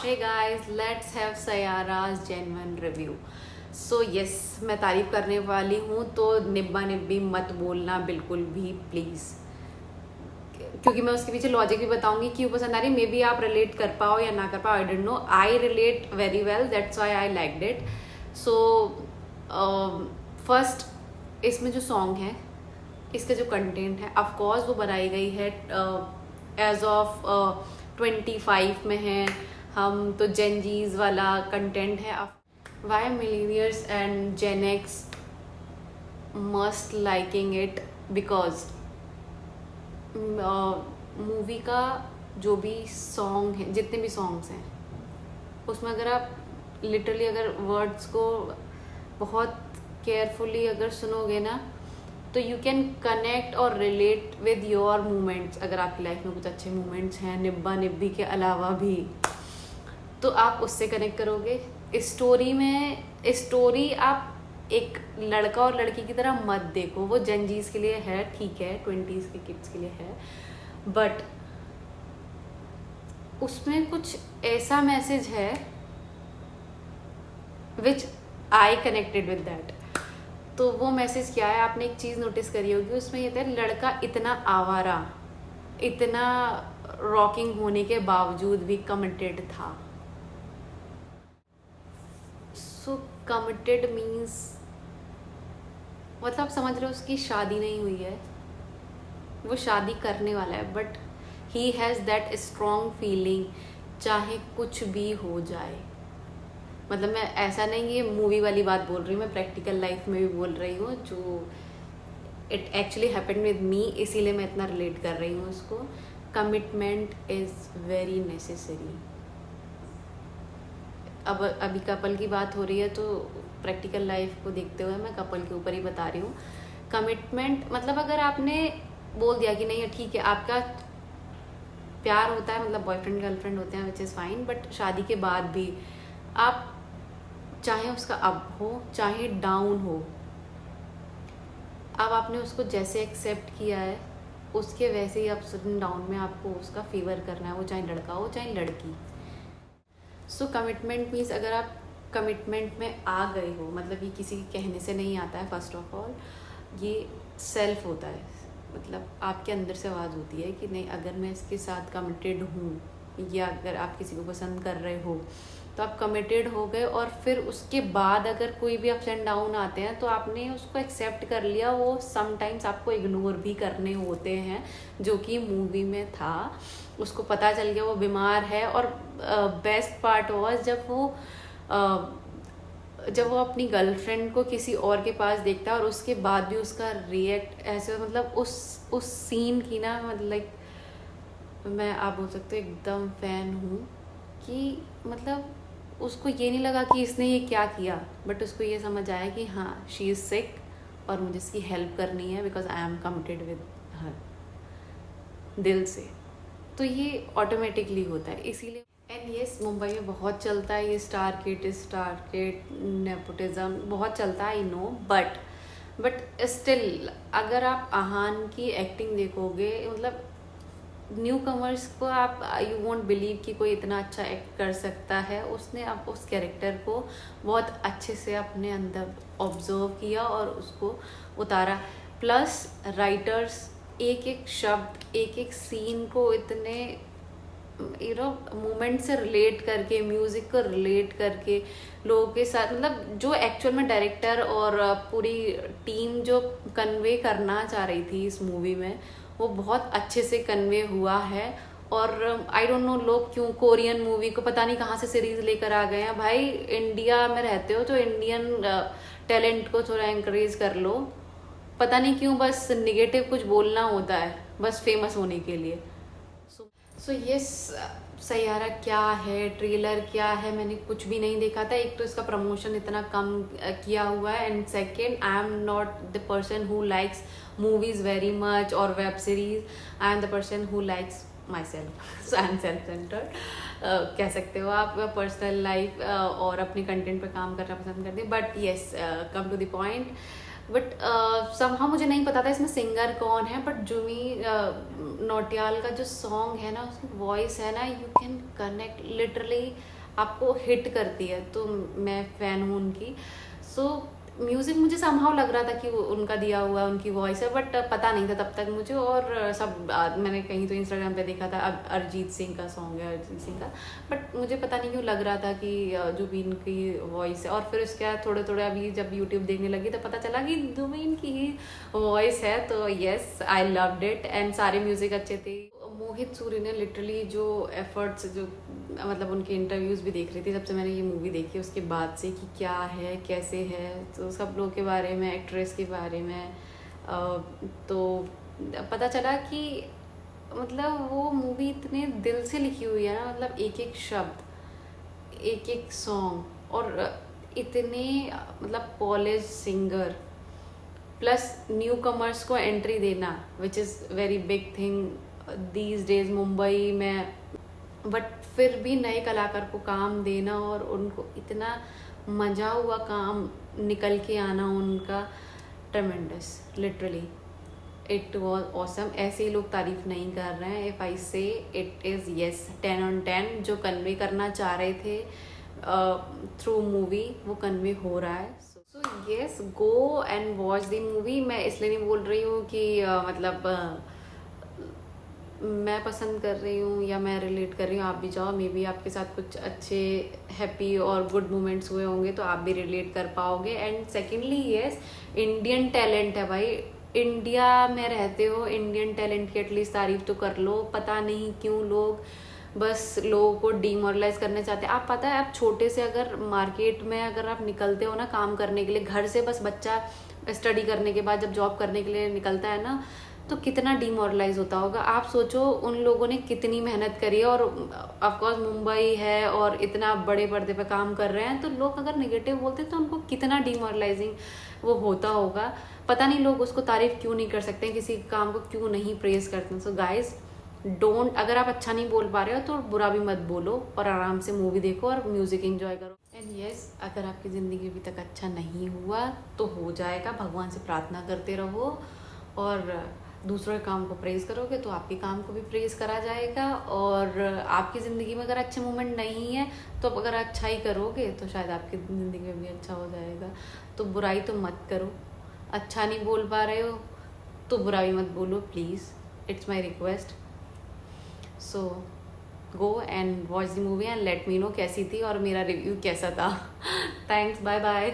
Hey guys, let's have Sayara's genuine review. So yes, मैं तारीफ करने वाली हूँ तो निब्बा निब्बी मत बोलना बिल्कुल भी प्लीज़, क्योंकि मैं उसके पीछे लॉजिक भी बताऊंगी क्यों पसंद आ रही। मे बी आप रिलेट कर पाओ या ना कर पाओ, I don't know. I relate very well, that's why I liked it. So first, इसमें जो सॉन्ग है, इसका जो कंटेंट है, ऑफ कोर्स वो बनाई गई है एज ऑफ 25 में है। हम तो जेनजीज वाला कंटेंट है। Y millennials and Gen X must liking it because movie का जो भी सॉन्ग है, जितने भी सॉन्ग्स हैं, उसमें अगर आप लिटरली अगर वर्ड्स को बहुत केयरफुली अगर सुनोगे ना, तो यू कैन कनेक्ट और रिलेट विद योर मोमेंट्स। अगर आपकी लाइफ में कुछ अच्छे मोमेंट्स हैं निब्बा निब्बी के अलावा भी, तो आप उससे कनेक्ट करोगे। स्टोरी आप एक लड़का और लड़की की तरह मत देखो। वो जनजीज के लिए है, ठीक है, 20s के किड्स के लिए है, बट उसमें कुछ ऐसा मैसेज है विच आई कनेक्टेड विद दैट। तो वो मैसेज क्या है, आपने एक चीज़ नोटिस करी होगी, उसमें ये था लड़का इतना आवारा, इतना रॉकिंग होने के बावजूद भी कमिटेड था। सो कमिटेड मीन्स मतलब समझ रहे हो, उसकी शादी नहीं हुई है, वो शादी करने वाला है, but he has that strong feeling चाहे कुछ भी हो जाए। मतलब मैं ऐसा नहीं, ये मूवी वाली बात बोल रही हूँ, मैं प्रैक्टिकल लाइफ में भी बोल रही हूँ, जो it actually happened with me, इसीलिए मैं इतना रिलेट कर रही हूँ उसको। Commitment is very necessary. अब अभी कपल की बात हो रही है, तो प्रैक्टिकल लाइफ को देखते हुए मैं कपल के ऊपर ही बता रही हूँ। कमिटमेंट मतलब अगर आपने बोल दिया कि नहीं ठीक है, आपका प्यार होता है, मतलब बॉयफ्रेंड गर्लफ्रेंड होते हैं, विच इज़ फाइन, बट शादी के बाद भी आप चाहे उसका अप हो चाहे डाउन हो, अब आपने उसको जैसे एक्सेप्ट किया है उसके वैसे ही अप डाउन में आपको उसका फेवर करना है, वो चाहे लड़का हो चाहे लड़की। सो कमिटमेंट मीन्स अगर आप कमिटमेंट में आ गए हो, मतलब ये किसी के कहने से नहीं आता है। फर्स्ट ऑफ ऑल ये सेल्फ होता है, मतलब आपके अंदर से आवाज़ होती है कि नहीं, अगर मैं इसके साथ कमिटेड हूँ, या अगर आप किसी को पसंद कर रहे हो तो आप कमिटेड हो गए। और फिर उसके बाद अगर कोई भी अप्स एंड डाउन आते हैं तो आपने उसको एक्सेप्ट कर लिया। वो समटाइम्स आपको इग्नोर भी करने होते हैं, जो कि मूवी में था। उसको पता चल गया वो बीमार है, और बेस्ट पार्ट वॉज जब वो अपनी गर्लफ्रेंड को किसी और के पास देखता है और उसके बाद भी उसका रिएक्ट ऐसे, मतलब उस सीन की ना, मतलब लाइक मैं, आप बोल सकते हो, एकदम फैन हूँ कि मतलब उसको ये नहीं लगा कि इसने ये क्या किया, बट उसको ये समझ आया कि हाँ, शी इज़ सिक और मुझे इसकी हेल्प करनी है because I am committed with her दिल से। तो ये ऑटोमेटिकली होता है, इसीलिए। एंड येस, मुंबई में बहुत चलता है ये स्टार किड नेपोटिज्म, बहुत चलता है, आई नो, बट स्टिल अगर आप आहान की एक्टिंग देखोगे, मतलब न्यू कमर्स को आप, यू वोंट बिलीव कि कोई इतना अच्छा एक्ट कर सकता है। उसने अब उस कैरेक्टर को बहुत अच्छे से अपने अंदर ऑब्जर्व किया और उसको उतारा। प्लस राइटर्स एक एक शब्द, एक एक सीन को इतने मोमेंट से रिलेट करके, म्यूज़िक को रिलेट करके लोगों के साथ, मतलब जो एक्चुअल में डायरेक्टर और पूरी टीम जो कन्वे करना चाह रही थी इस मूवी में, वो बहुत अच्छे से कन्वे हुआ है। और आई डोंट नो लोग क्यों कोरियन मूवी को पता नहीं कहाँ से सीरीज लेकर आ गए हैं। भाई इंडिया में रहते हो तो इंडियन टैलेंट को थोड़ा एनकरेज कर लो। पता नहीं क्यों बस निगेटिव कुछ बोलना होता है, बस फेमस होने के लिए। सो यस, सैयारा क्या है, ट्रेलर क्या है, मैंने कुछ भी नहीं देखा था। एक तो इसका प्रमोशन इतना कम किया हुआ है, and second, I am not the person who likes movies very much और web series. I am the person who likes myself, so I am self centred, कह सकते हो आप। पर्सनल लाइफ और अपने कंटेंट पे काम करना पसंद करते हैं। But yes, come to the point, but somehow मुझे नहीं पता था इसमें सिंगर कौन है, बट जुमी नौटियाल का जो सॉन्ग है ना, उसकी वॉइस है ना, यू कैन कनेक्ट लिटरली, आपको हिट करती है। तो मैं फ़ैन हूँ उनकी। सो म्यूज़िक मुझे समहाउ लग रहा था कि वो उनका दिया हुआ उनकी वॉइस है, बट पता नहीं था तब तक मुझे। और सब मैंने कहीं तो इंस्टाग्राम पे देखा था अरिजीत सिंह का सॉन्ग है, अरिजीत सिंह का, बट मुझे पता नहीं क्यों लग रहा था कि जुबीन की वॉइस है। और फिर उसके बाद थोड़े थोड़े अभी जब यूट्यूब देखने लगी तो पता चला कि जुबीन की ही वॉइस है। तो yes, I loved it and सारे म्यूज़िक अच्छे थे। मोहित सूरी ने लिटरली जो एफर्ट्स, जो मतलब उनके इंटरव्यूज़ भी देख रही थी जब से मैंने ये मूवी देखी उसके बाद से, कि क्या है कैसे है, तो सब लोग के बारे में, एक्ट्रेस के बारे में, तो पता चला कि मतलब वो मूवी इतने दिल से लिखी हुई है ना, मतलब एक एक शब्द, एक एक सॉन्ग, और इतने मतलब polish singer, plus new commerce को एंट्री देना, which is very big thing these days Mumbai में। बट फिर भी नए कलाकार को काम देना और उनको इतना मजा हुआ काम निकल के आना उनका, ट्रेमेंडस, लिटरली इट वॉज ऑसम। ऐसे ही लोग तारीफ नहीं कर रहे हैं। इफ़ आई से इट इज़ येस 10 on 10, जो कन्वे करना चाह रहे थे थ्रू मूवी वो कन्वे हो रहा है। So yes, go and watch the movie. मैं इसलिए नहीं बोल रही हूँ कि मतलब मैं पसंद कर रही हूँ या मैं रिलेट कर रही हूँ, आप भी जाओ, मे बी आपके साथ कुछ अच्छे हैप्पी और गुड मोमेंट्स हुए होंगे तो आप भी रिलेट कर पाओगे। And secondly yes, Indian talent है भाई, इंडिया में रहते हो, इंडियन टैलेंट की एटलीस्ट तारीफ तो कर लो। पता नहीं क्यों लोग बस लोगों को डीमोरलाइज करना चाहते हैं। आप पता है, आप छोटे से अगर मार्केट में अगर आप निकलते हो ना काम करने के लिए, घर से बस बच्चा स्टडी करने के बाद जब जॉब करने के लिए निकलता है ना, तो कितना डीमोरलाइज होता होगा। आप सोचो उन लोगों ने कितनी मेहनत करी है, और ऑफकोर्स मुंबई है और इतना बड़े पर्दे पे काम कर रहे हैं, तो लोग अगर नेगेटिव बोलते हैं तो उनको कितना डीमोरलाइजिंग वो होता होगा। पता नहीं लोग उसको तारीफ क्यों नहीं कर सकते, किसी काम को क्यों नहीं प्रेज करते। सो गाइज डोंट, अगर आप अच्छा नहीं बोल पा रहे हो तो बुरा भी मत बोलो, और आराम से मूवी देखो और म्यूजिक एंजॉय करो। एंड येस, अगर आपकी ज़िंदगी अभी तक अच्छा नहीं हुआ तो हो जाएगा, भगवान से प्रार्थना करते रहो, और दूसरों के काम को प्रेज़ करोगे तो आपके काम को भी प्रेज़ करा जाएगा। और आपकी ज़िंदगी में अगर अच्छे मोमेंट नहीं है तो अब अगर अच्छा ही करोगे तो शायद आपकी ज़िंदगी में भी अच्छा हो जाएगा। तो बुराई तो मत करो, अच्छा नहीं बोल पा रहे हो तो बुरा भी मत बोलो please, it's my request. So go and watch the movie and let me know कैसी थी और मेरा रिव्यू कैसा था। Thanks, bye bye.